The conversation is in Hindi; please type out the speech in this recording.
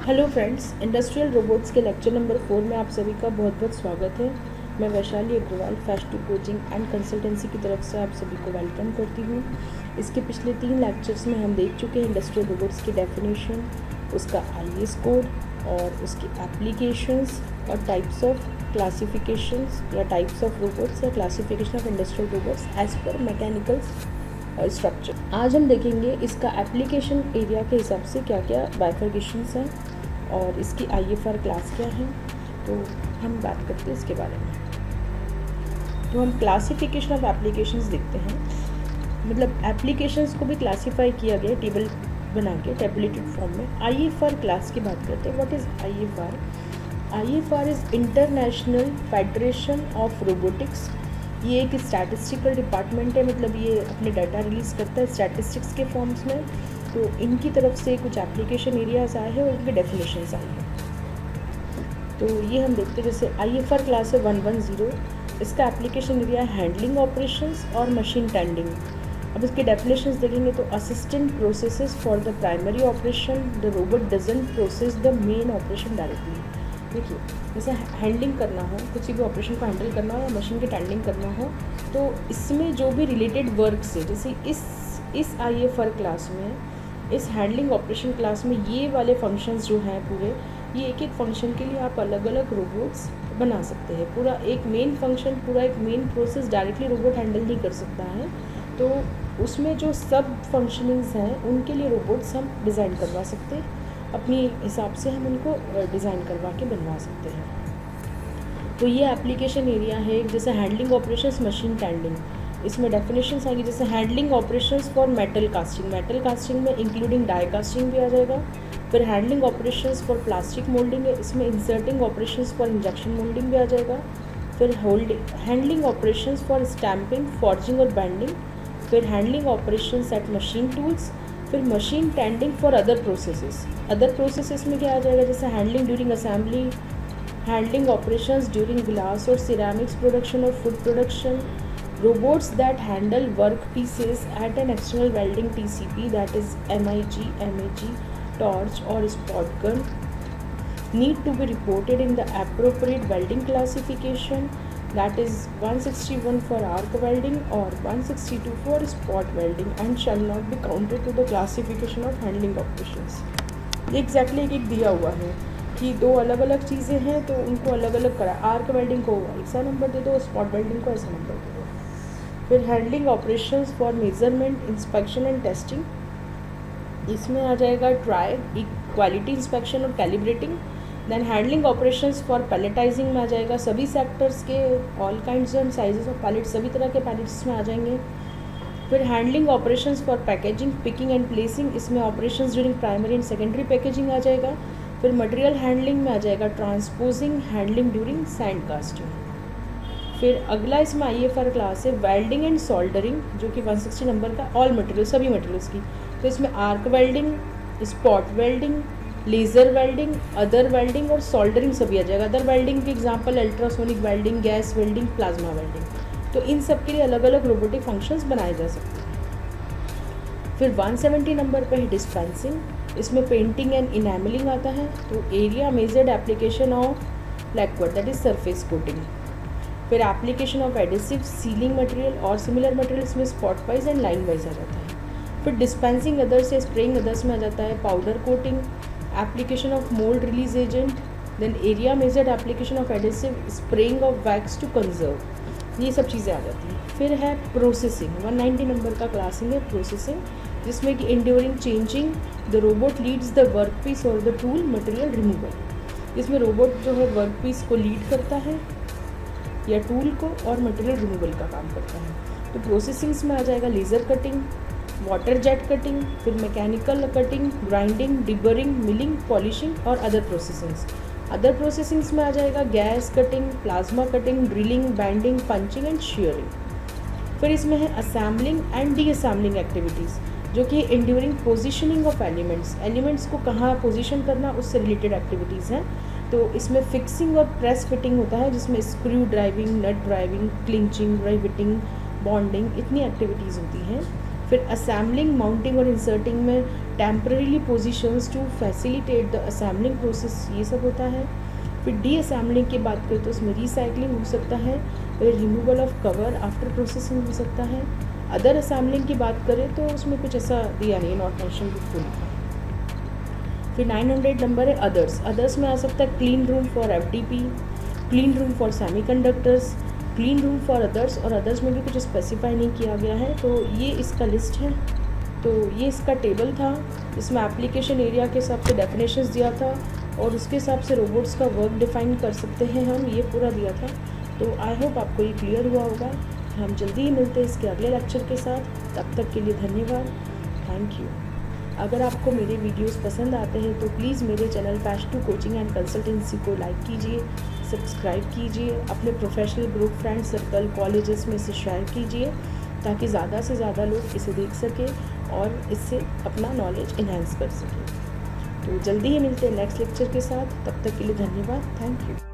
हेलो फ्रेंड्स, इंडस्ट्रियल रोबोट्स के लेक्चर नंबर 4 में आप सभी का बहुत बहुत स्वागत है। मैं Vaishali Agrawal fast two coaching and consultancy की तरफ से आप सभी को वेलकम करती हूँ। इसके पिछले 3 लेक्चर्स में हम देख चुके हैं इंडस्ट्रियल रोबोट्स की डेफिनेशन, उसका IS कोड और उसकी एप्लीकेशंस और टाइप्स ऑफ क्लासिफिकेशंस या टाइप्स ऑफ रोबोट्स या classification of industrial robots as per mechanical structure. आज हम देखेंगे इसका एप्लीकेशन एरिया के हिसाब से क्या क्या बाइफर्केशंस हैं और इसकी IFR क्लास क्या है, तो हम बात करते हैं इसके बारे में। तो हम क्लासिफिकेशन ऑफ एप्लीकेशंस देखते हैं, मतलब एप्लीकेशंस को भी क्लासीफाई किया गया टेबल बना के टेबुलेटेड फॉर्म में। IFR क्लास की बात करते हैं। What is IFR? IFR is international federation of robotics. ये एक स्टैटिस्टिकल डिपार्टमेंट है, मतलब ये अपने डाटा रिलीज़ करता है स्टैटिस्टिक्स के फॉर्म्स में। तो इनकी तरफ से कुछ एप्लीकेशन एरियाज़ आए हैं और उनके डेफिनेशंस आए हैं। तो ये हम देखते हैं, जैसे IFR क्लास है 110। इसका एप्लीकेशन एरिया है हैंडलिंग ऑपरेशंस और मशीन टेंडिंग। अब इसके डेफिनेशंस देखेंगे तो assistant processes for the primary operation, the robot doesn't process the main operation directly. देखिए, जैसे हैंडलिंग करना हो, किसी भी ऑपरेशन को हैंडल करना हो या मशीन की टेंडिंग करना हो, तो इसमें जो भी रिलेटेड वर्क से, जैसे इस IFR क्लास में, इस हैंडलिंग ऑपरेशन क्लास में ये वाले फंक्शंस जो हैं पूरे, ये एक एक फंक्शन के लिए आप अलग अलग रोबोट्स बना सकते हैं। पूरा एक मेन फंक्शन, पूरा एक main process directly robot handle नहीं कर सकता है, तो उसमें जो सब फंक्शनिंग्स हैं उनके लिए रोबोट्स हम डिज़ाइन करवा सकते हैं। अपनी हिसाब से हम उनको डिज़ाइन करवा के बनवा सकते हैं। तो ये एप्लीकेशन एरिया है, जैसे हैंडलिंग ऑपरेशंस, मशीन टेंडिंग। इसमें डेफिनेशंस आएगी, जैसे handling operations for metal casting, metal casting में इंक्लूडिंग डाई कास्टिंग भी आ जाएगा। फिर handling operations for plastic moulding है, इसमें inserting operations for injection moulding भी आ जाएगा। फिर handling operations for stamping, forging और बैंडिंग। फिर handling operations at machine tools. फिर machine tending for other processes. Other processes में क्या आ जाएगा, जैसे handling during assembly, handling operations during glass और सिरेमिक्स प्रोडक्शन और food production, robots that handle work pieces at an external welding TCP, that is MIG, MAG, torch or spot gun, need to be reported in the appropriate welding classification, that is 161 for arc welding or 162 for spot welding, and shall not be counted to the classification of handling operations। ये एग्जैक्टली एक दिया हुआ है कि दो अलग अलग चीज़ें हैं, तो उनको अलग अलग करा। आर्क वेल्डिंग को ऐसा नंबर दे दो, स्पॉट वेल्डिंग को ऐसा नंबर दे दो। फिर handling operations for measurement, inspection and testing, इसमें आ जाएगा ट्रायल, क्वालिटी इंस्पेक्शन और calibrating. Then handling operations for palletising में आ जाएगा सभी सेक्टर्स के all kinds and sizes of pallet, सभी तरह के पैलेट्स में आ जाएंगे। फिर handling operations for packaging, picking and placing, इसमें operations during primary and secondary packaging आ जाएगा। फिर मटेरियल हैंडलिंग में आ जाएगा transposing, handling during sand casting. फिर अगला इसमें IFR क्लास है वेल्डिंग एंड सोल्डरिंग, जो कि 160 नंबर का, ऑल मटेरियल, सभी मटेरियल्स की। तो इसमें arc welding, spot welding, laser welding, other welding और सोल्डरिंग सभी आ जाएगा। अदर वेल्डिंग के example ultrasonic welding, gas welding, plasma welding. तो इन सब के लिए अलग अलग रोबोटिक फंक्शंस बनाए जा सकते हैं। फिर 170 नंबर पे है डिस्पेंसिंग, इसमें पेंटिंग एंड इनेमलिंग आता है। तो area measured application of lacquer, that is surface coating. फिर application of adhesive, sealing material और सिमिलर मटेरियल्स में spot wise and line wise आ जाता है। फिर डिस्पेंसिंग अदर्स या स्प्रेइंग अदर्स में आ जाता है powder coating, application of mould release agent. Then area measured application of adhesive, spraying of wax to conserve, ये सब चीज़ें आ जाती हैं। फिर है प्रोसेसिंग, 190 नंबर का क्लासिंग है प्रोसेसिंग, जिसमें कि enduring changing the robot leads the work piece और द टूल मटेरियल रिमूवल। इसमें रोबोट जो है वर्क पीस को लीड करता है या टूल को, और मटेरियल रिमूवल का काम करता है। तो प्रोसेसिंग्स में आ जाएगा laser cutting, water jet cutting, फिर mechanical cutting, grinding, deburring, milling, polishing और अदर प्रोसेसिंग्स। अदर प्रोसेसिंग्स में आ जाएगा gas cutting, plasma cutting, drilling, bending, punching and shearing. फिर इसमें है assembling and deassembling activities, जो कि इंड्यूरिंग पोजिशनिंग ऑफ एलिमेंट्स को कहाँ पोजिशन करना, उससे रिलेटेड एक्टिविटीज़ हैं। तो इसमें फिक्सिंग और प्रेस फिटिंग होता है, जिसमें screw driving, nut driving, clinching, riveting, bonding, इतनी एक्टिविटीज़ होती हैं। फिर असेंबलिंग, माउंटिंग और इंसर्टिंग में temporarily positions to facilitate the assembling process, ये सब होता है। फिर डी असेंबलिंग की बात करें तो उसमें रिसाइकलिंग हो सकता है, फिर removal of cover after processing हो सकता है। अदर असेंबलिंग की बात करें तो उसमें कुछ ऐसा दिया नहीं, नॉट मेंशन बिल्कुल। फिर 900 नंबर है अदर्स। अदर्स में आ सकता है clean room for FDP, clean room for semiconductors, clean room for others, और अदर्स में भी कुछ स्पेसिफाई नहीं किया गया है। तो ये इसका लिस्ट है। तो ये इसका टेबल था, इसमें एप्लीकेशन एरिया के हिसाब से डेफिनेशंस दिया था और उसके हिसाब से रोबोट्स का वर्क डिफाइन कर सकते हैं हम, ये पूरा दिया था। तो आई होप आपको ये क्लियर हुआ होगा। हम जल्दी ही मिलते हैं इसके अगले लेक्चर के साथ। तब तक के लिए धन्यवाद, थैंक यू। अगर आपको मेरे वीडियोस पसंद आते हैं तो प्लीज़ मेरे channel FAST2 coaching and consultancy को लाइक कीजिए, सब्सक्राइब कीजिए, अपने professional group, friend circle, colleges में इसे शेयर कीजिए ताकि ज़्यादा से ज़्यादा लोग इसे देख सकें और इससे अपना नॉलेज इन्हेंस कर सकें। तो जल्दी ही मिलते हैं नेक्स्ट लेक्चर के साथ। तब तक के लिए धन्यवाद, थैंक यू।